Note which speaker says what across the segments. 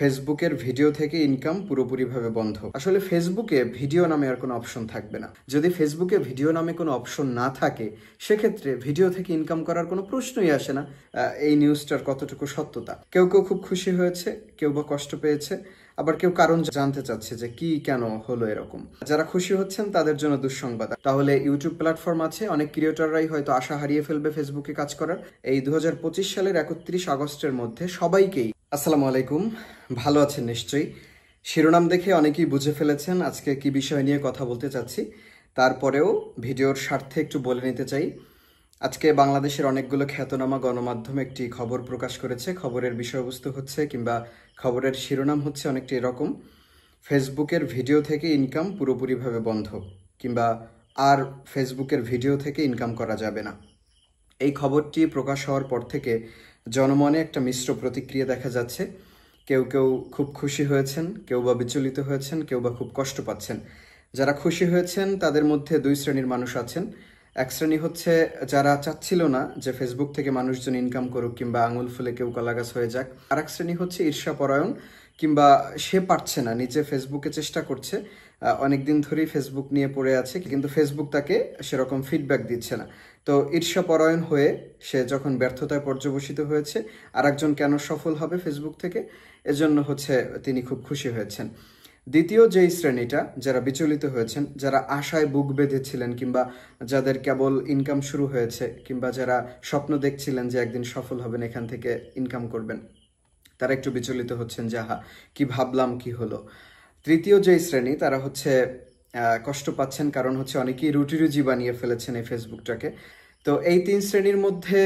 Speaker 1: ফেসবুকের ভিডিও থেকে ইনকাম পুরোপুরিভাবে বন্ধ। আসলে ফেসবুকে ভিডিও নামে আর কোনো অপশন থাকবে না। যদি ফেসবুকে ভিডিও নামে কোনো অপশন না থাকে, সেক্ষেত্রে ভিডিও থেকে ইনকাম করার কোনো প্রশ্নই আসে না। এই নিউজটার কতটুকু সত্যতা, কেউ কেউ খুব খুশি হয়েছে, কেউ বা কষ্ট পেয়েছে, আবার কেউ কারণ জানতে চাচ্ছে যে কি কেন হলো এরকম। যারা খুশি হচ্ছেন তাদের জন্য দুঃসংবাদ। তাহলে ইউটিউব প্ল্যাটফর্ম আছে, অনেক ক্রিয়েটররাই হয়তো আশা হারিয়ে ফেলবে ফেসবুকে কাজ করার। এই 2025 সালের 31 আগস্টের মধ্যে সবাইকেই আসসালামু আলাইকুম, ভালো আছেন নিশ্চয়ই। শিরোনাম দেখে অনেকেই বুঝে ফেলেছেন আজকে কি বিষয় নিয়ে কথা বলতে চাচ্ছি। তারপরেও ভিডিওর স্বার্থে একটু বলে নিতে চাই। আজকে বাংলাদেশের অনেকগুলো খ্যাতনামা গণমাধ্যম একটি খবর প্রকাশ করেছে। খবরের বিষয়বস্তু হচ্ছে কিংবা খবরের শিরোনাম হচ্ছে অনেকটি এরকম: ফেসবুকের ভিডিও থেকে ইনকাম পুরোপুরিভাবে বন্ধ, কিংবা আর ফেসবুকের ভিডিও থেকে ইনকাম করা যাবে না। এই খবরটি প্রকাশ হওয়ার পর থেকে জনমনে একটা মিশ্র প্রতিক্রিয়া দেখা যাচ্ছে। কেউ কেউ খুব খুশি হয়েছেন, কেউ বা বিচলিত হয়েছেন, কেউ বা খুব কষ্ট পাচ্ছেন। যারা খুশি হয়েছেন তাদের মধ্যে দুই শ্রেণীর মানুষ আছেন। এক শ্রেণী হচ্ছে যারা চাচ্ছিল না যে ফেসবুক থেকে মানুষজন ইনকাম করুক কিংবা আঙুল ফুলে কেউ কলাগাছ হয়ে যাক। আর এক শ্রেণী হচ্ছে ঈর্ষাপরায়ণ, কিংবা সে পারছে না, নিজে ফেসবুকে চেষ্টা করছে, অনেকদিন ধরেই ফেসবুক নিয়ে পড়ে আছে, কিন্তু ফেসবুক তাকে সেরকম ফিডব্যাক দিচ্ছে না। তো ঈর্ষাপরায়ণ হয়ে সে যখন ব্যর্থতায় পর্যবসিত হয়েছে, আর একজন কেন সফল হবে ফেসবুক থেকে, এজন্য হচ্ছে তিনি খুব খুশি হয়েছেন। দ্বিতীয় যেই শ্রেণীটা, যারা বিচলিত হয়েছেন, যারা আশায় বুক বেঁধেছিলেন, কিংবা যাদের কেবল ইনকাম শুরু হয়েছে, কিংবা যারা স্বপ্ন দেখছিলেন যে একদিন সফল হবেন, এখান থেকে ইনকাম করবেন, তারা একটু বিচলিত হচ্ছেন যে আহা কি ভাবলাম কি হলো। তৃতীয় যেই শ্রেণী, তারা হচ্ছে কষ্ট পাচ্ছেন, কারণ হচ্ছে অনেকেই রুটি রুজি বানিয়ে ফেলেছেন এই ফেসবুকটাকে। তো এই তিন শ্রেণীর মধ্যে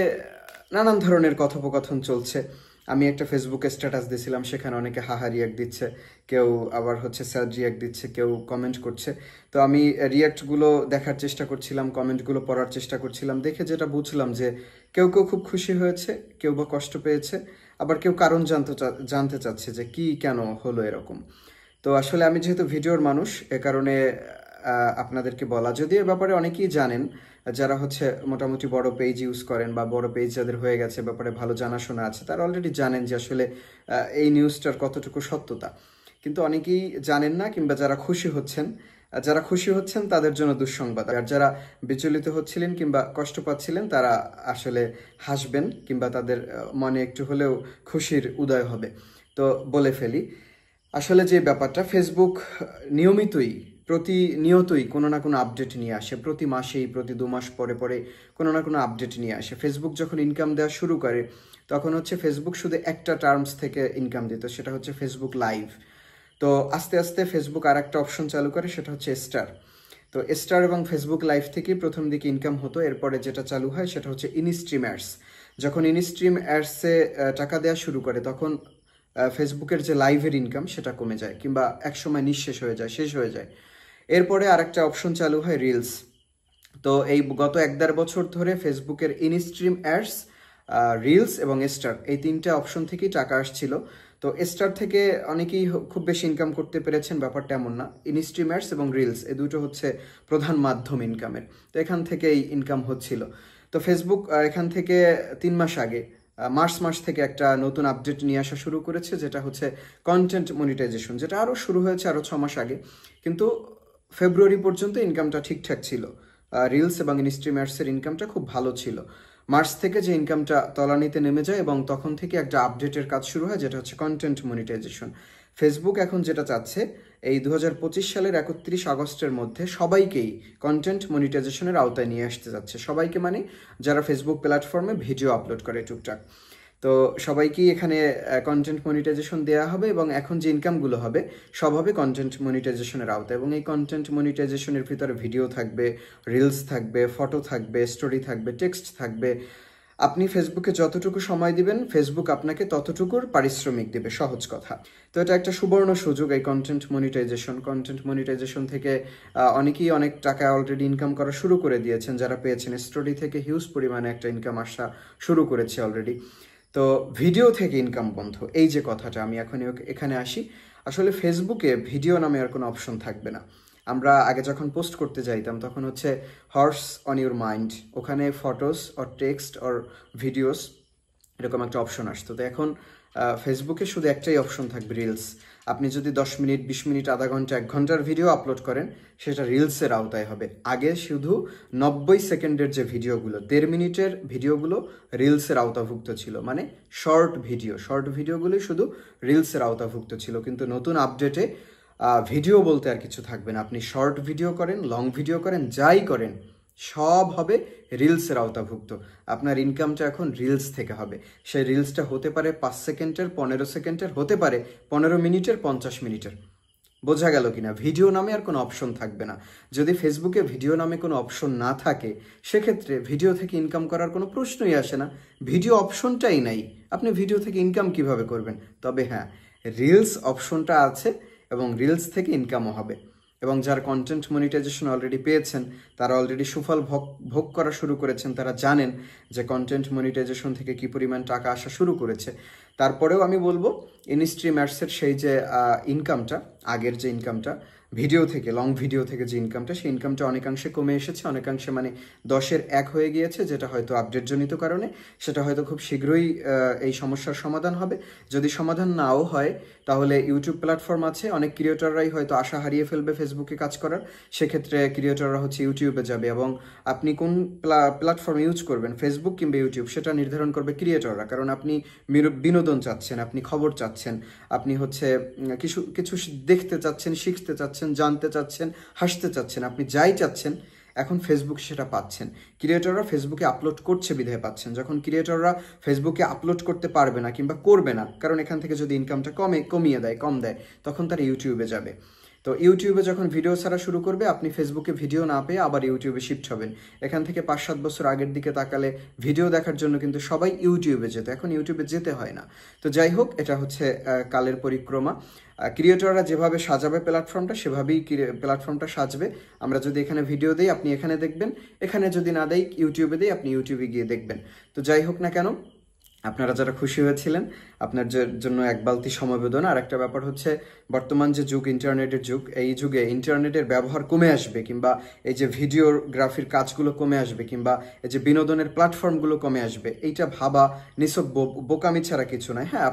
Speaker 1: নানান ধরনের কথোপকথন চলছে। আমি একটা ফেসবুকে স্ট্যাটাস দিয়েছিলাম, সেখানে অনেকে হাহা রিয়াক্ট দিচ্ছে, কেউ আবার হচ্ছে স্যাড রিয়াক্ট দিচ্ছে, কেউ কমেন্ট করছে। তো আমি রিয়াক্টগুলো দেখার চেষ্টা করছিলাম, কমেন্টগুলো পড়ার চেষ্টা করছিলাম। দেখে যেটা বুঝলাম যে কেউ কেউ খুব খুশি হয়েছে, কেউ বা কষ্ট পেয়েছে, আবার কেউ কারণ জানতে চাচ্ছে যে কি কেন হলো এরকম। তো আসলে আমি যেহেতু ভিডিওর মানুষ, এ কারণে আপনাদেরকে বলা, যদিও এ ব্যাপারে অনেকেই জানেন, যারা হচ্ছে মোটামুটি বড় পেজ ইউজ করেন বা বড় পেজ যাদের হয়ে গেছে, ব্যাপারে ভালো জানাশোনা আছে, তারা অলরেডি জানেন যে আসলে এই নিউজটার কতটুকু সত্যতা। কিন্তু অনেকেই জানেন না, কিংবা যারা খুশি হচ্ছেন তাদের জন্য দুঃসংবাদ। আর যারা বিচলিত হচ্ছিলেন কিংবা কষ্ট পাচ্ছিলেন, তারা আসলে হাসবেন, কিংবা তাদের মনে একটু হলেও খুশির উদয় হবে। তো বলে ফেলি, আসলে যে ব্যাপারটা, ফেসবুক প্রতিনিয়তই কোনো না কোনো আপডেট নিয়ে আসে। প্রতি মাসেই, প্রতি 2 মাস পরে পরে কোনো না কোনো আপডেট নিয়ে আসে। ফেসবুক যখন ইনকাম দেওয়া শুরু করে, তখন হচ্ছে ফেসবুক শুধু একটা টার্মস থেকে ইনকাম দিত, সেটা হচ্ছে ফেসবুক লাইভ। তো আস্তে আস্তে ফেসবুক আর একটা অপশন চালু করে, সেটা হচ্ছে স্টার। তো স্টার এবং ফেসবুক লাইভ থেকেই প্রথম দিকে ইনকাম হতো। এরপরে যেটা চালু হয় সেটা হচ্ছে ইনস্ট্রিম অ্যাডস। যখন ইনস্ট্রিম অ্যাডসে টাকা দেওয়া শুরু করে, তখন ফেসবুকের যে লাইভের ইনকাম সেটা কমে যায়, কিংবা একসময় নিঃশেষ হয়ে যায়, শেষ হয়ে যায়। এরপরে আরেকটা অপশন চালু হয়, রিলস। তো এই গত 1-1.5 বছর ধরে ফেসবুকের ইনস্ট্রিম অ্যাডস, রিলস এবং স্টার, এই তিনটা অপশন থেকেই টাকা আসছিল। তো স্টার থেকে অনেকেই খুব বেশি ইনকাম করতে পেরেছেন, ব্যাপারটা এমন না। ইনস্ট্রিম অ্যাডস এবং রিলস, এই দুটো হচ্ছে প্রধান মাধ্যম ইনকামের। তো এখান থেকেই ইনকাম হচ্ছিল। তো ফেসবুক এখান থেকে 3 মাস আগে, মার্চ মাস থেকে একটা নতুন আপডেট নিয়ে আসা শুরু করেছে, যেটা হচ্ছে কন্টেন্ট মনিটাইজেশন, যেটা আরও শুরু হয়েছে আরও 6 মাস আগে। কিন্তু ফেব্রুয়ারি পর্যন্ত ইনকামটা ঠিকঠাক ছিল। রিলস এবং ইনস্ট্রিম অ্যাডসের ইনকামটা খুব ভালো ছিল। মার্চ থেকে যে ইনকামটা তলানিতে নেমে যায়, এবং তখন থেকে একটা আপডেটের কাজ শুরু হয়, যেটা হচ্ছে কন্টেন্ট মনিটাইজেশন। ফেসবুক এখন যেটা চাচ্ছে, এই 2025 সালের 31 আগস্টের মধ্যে সবাইকেই কন্টেন্ট মনিটাইজেশনের আওতায় নিয়ে আসতে যাচ্ছে। সবাইকে মানে যারা ফেসবুক প্ল্যাটফর্মে ভিডিও আপলোড করে টুকটাক, তো সবাইকেই এখানে কন্টেন্ট মনিটাইজেশন দেওয়া হবে, এবং এখন যে ইনকামগুলো হবে সব হবে কন্টেন্ট মনিটাইজেশনের আওতায়। এবং এই কন্টেন্ট মনিটাইজেশনের ভিতরে ভিডিও থাকবে, রিলস থাকবে, ফটো থাকবে, স্টোরি থাকবে, টেক্সট থাকবে। আপনি ফেসবুকে যতটুকু সময় দিবেন, ফেসবুক আপনাকে ততটুকুর পারিশ্রমিক দেবে, সহজ কথা। তো এটা একটা সুবর্ণ সুযোগ, এই কন্টেন্ট মনিটাইজেশন থেকে অনেকেই অনেক টাকা অলরেডি ইনকাম করা শুরু করে দিয়েছেন। যারা পেয়েছেন, স্টোরি থেকে হিউজ পরিমাণে একটা ইনকাম আসা শুরু করেছে অলরেডি। তো ভিডিও থেকে ইনকাম বন্ধ, এই যে কথাটা, আমি এখন এখানে আসি। আসলে ফেসবুকে ভিডিও নামে আর কোনো অপশন থাকবে না। আমরা আগে যখন পোস্ট করতে যাইতাম, তখন হচ্ছে হর্স অন ইউর মাইন্ড, ওখানে photos or text or videos এরকম একটা অপশন আসতো। তো এখন ফেসবুকে শুধু একটাই অপশন থাকবে, রিলস। আপনি যদি 10 মিনিট, 20 মিনিট, আধা ঘন্টা, 1 ঘন্টার ভিডিও আপলোড করেন, সেটা রিলসের আওতায় হবে। আগে শুধু 90 সেকেন্ডের যে ভিডিওগুলো, 1.5 মিনিটের ভিডিওগুলো রিলসের আওতাভুক্ত ছিল, মানে শর্ট ভিডিওগুলোই শুধু রিলসের আওতাভুক্ত ছিল। কিন্তু নতুন আপডেটে ভিডিও বলতে আর কিছু থাকবে না। আপনি শর্ট ভিডিও করেন, লং ভিডিও করেন, যাই করেন, সব হবে রিলসের আওতাভুক্ত। আপনার ইনকামটা এখন রিলস থেকে হবে। সেই রিলসটা হতে পারে 5 সেকেন্ডের, 15 সেকেন্ডের, হতে পারে 15 মিনিটের, 50 মিনিটের। বোঝা গেল কিনা? ভিডিও নামে আর কোনো অপশন থাকবে না। যদি ফেসবুকে ভিডিও নামে কোনো অপশন না থাকে, সেক্ষেত্রে ভিডিও থেকে ইনকাম করার কোনো প্রশ্নই আসে না। ভিডিও অপশনটাই নাই, আপনি ভিডিও থেকে ইনকাম কিভাবে করবেন? তবে হ্যাঁ, রিলস অপশনটা আছে এবং রিলস থেকে ইনকামও হবে। এবং যারা কন্টেন্ট মনিটাইজেশন অলরেডি পেয়েছেন, তারা অলরেডি সুফল ভোগ করা শুরু করেছেন, তারা জানেন যে কন্টেন্ট মনিটাইজেশন থেকে কী পরিমাণ টাকা আসা শুরু করেছে। তারপরেও আমি বলবো, ইনস্ট্রিম অ্যাডসের সেই যে ইনকামটা, আগের যে ইনকামটা, ভিডিও থেকে, লং ভিডিও থেকে যে ইনকামটা, সেই ইনকামটা অনেকাংশে কমে এসেছে, অনেকাংশে মানে 10-এর 1 হয়ে গিয়েছে, যেটা হয়তো আপডেটজনিত কারণে। সেটা হয়তো খুব শীঘ্রই এই সমস্যার সমাধান হবে। যদি সমাধান নাও হয়, তাহলে ইউটিউব প্ল্যাটফর্ম আছে, অনেক ক্রিয়েটররাই হয়তো আশা হারিয়ে ফেলবে ফেসবুকে কাজ করার। সেক্ষেত্রে ক্রিয়েটররা ইউটিউবে যাবে, এবং আপনি কোন প্ল্যাটফর্ম ইউজ করবেন, ফেসবুক কিংবা ইউটিউব, সেটা নির্ধারণ করবে ক্রিয়েটররা। কারণ আপনি বিনোদন চাচ্ছেন, আপনি খবর চাচ্ছেন, আপনি কিছু কিছু দেখতে চাচ্ছেন, শিখতে চাচ্ছেন, জানতে চাচ্ছেন, হাসতে চাচ্ছেন, আপনি যাই চাচ্ছেন, এখন ফেসবুক সেটা পাচ্ছেন। ক্রিয়েটররা ফেসবুকে আপলোড করছে বিধায় পাচ্ছেন। যখন ক্রিয়েটররা ফেসবুকে আপলোড করতে পারবে না কিংবা করবে না, কারণ এখান থেকে যদি ইনকামটা কম দেয়, তখন তারা ইউটিউবে যাবে। তো ইউটিউবে যখন ভিডিও ছাড়া শুরু করবে, আপনি ফেসবুকে ভিডিও না পেয়ে আবার ইউটিউবে শিফট হবেন। এখান থেকে 5-7 বছর আগের দিকে তাকালে ভিডিও দেখার জন্য কিন্তু সবাই ইউটিউবে যেত, এখন ইউটিউবে যেতে হয় না। তো যাই হোক, এটা কালের পরিক্রমা। ক্রিয়েটররা যেভাবে সাজাবে প্ল্যাটফর্মটা, সেভাবেই প্ল্যাটফর্মটা সাজবে। আমরা যদি এখানে ভিডিও দিই, আপনি এখানে দেখবেন, এখানে যদি না দেই, ইউটিউবে দিই, আপনি ইউটিউবে গিয়ে দেখবেন। তো যাই হোক না কেন, আপনারা যারা খুশি হয়েছিলেন, আপনার জন্য এক বালতি সমবেদনা। আর একটা ব্যাপার বর্তমান যে যুগ, ইন্টারনেটের যুগ, এই যুগে ইন্টারনেটের ব্যবহার কমে আসবে, কিংবা এই যে ভিডিওগ্রাফির কাজগুলো কমে আসবে, কিংবা এই যে বিনোদনের প্ল্যাটফর্মগুলো কমে আসবে, এইটা ভাবা নিছক বোকামি ছাড়া কিছু নয়। হ্যাঁ,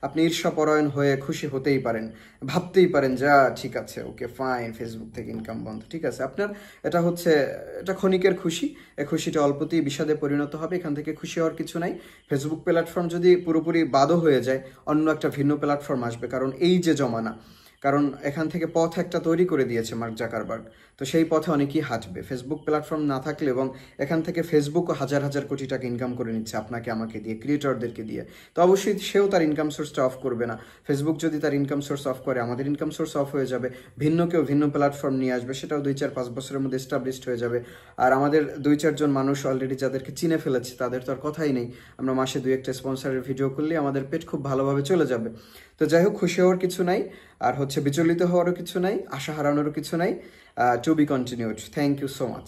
Speaker 1: আপনি ঈর্ষাপরায়ণ হয়ে খুশি হতেই পারেন, ভাবতেই পারেন যা ঠিক আছে, ওকে ফাইন, ফেসবুক থেকে ইনকাম বন্ধ, ঠিক আছে। আপনার এটা ক্ষণিকের খুশি। এই খুশিটা অল্পতেই বিষাদে পরিণত হবে। এখান থেকে খুশি হওয়ার কিছু নাই। ফেসবুক প্ল্যাটফর্ম যদি পুরোপুরি বাদও হয়ে যায়, অন্য একটা ভিন্ন প্ল্যাটফর্ম আসবে। কারণ এই যে জমানা, কারণ এখান থেকে পথ একটা তৈরি করে দিয়েছে মার্ক জাকারবার্গ, তো সেই পথে অনেকেই হাঁটবে। ফেসবুক প্ল্যাটফর্ম না থাকলে, এবং এখান থেকে ফেসবুকও হাজার হাজার কোটি টাকা ইনকাম করে নিচ্ছে আপনাকে, আমাকে দিয়ে, ক্রিয়েটরদেরকে দিয়ে, তো অবশ্যই সেও তার ইনকাম সোর্সটা অফ করবে না। ফেসবুক যদি তার ইনকাম সোর্স অফ করে, আমাদের ইনকাম সোর্স অফ হয়ে যাবে। কেউ ভিন্ন প্ল্যাটফর্ম নিয়ে আসবে, সেটাও 2-4-5 বছরের মধ্যে এস্টাবলিশড হয়ে যাবে। আর আমাদের 2-4 জন মানুষ অলরেডি যাদেরকে চিনে ফেলেছে, তাদের তো আর কথাই নেই। আমরা মাসে 2-1টা স্পন্সরের ভিডিও করলে আমাদের পেট খুব ভালোভাবে চলে যাবে। তো যাই হোক, খুশি হওয়ার কিছু নাই, আর বিচলিত হওয়ারও কিছু নাই, আশা হারানোরও কিছু নাই। To be continued. Thank you so much.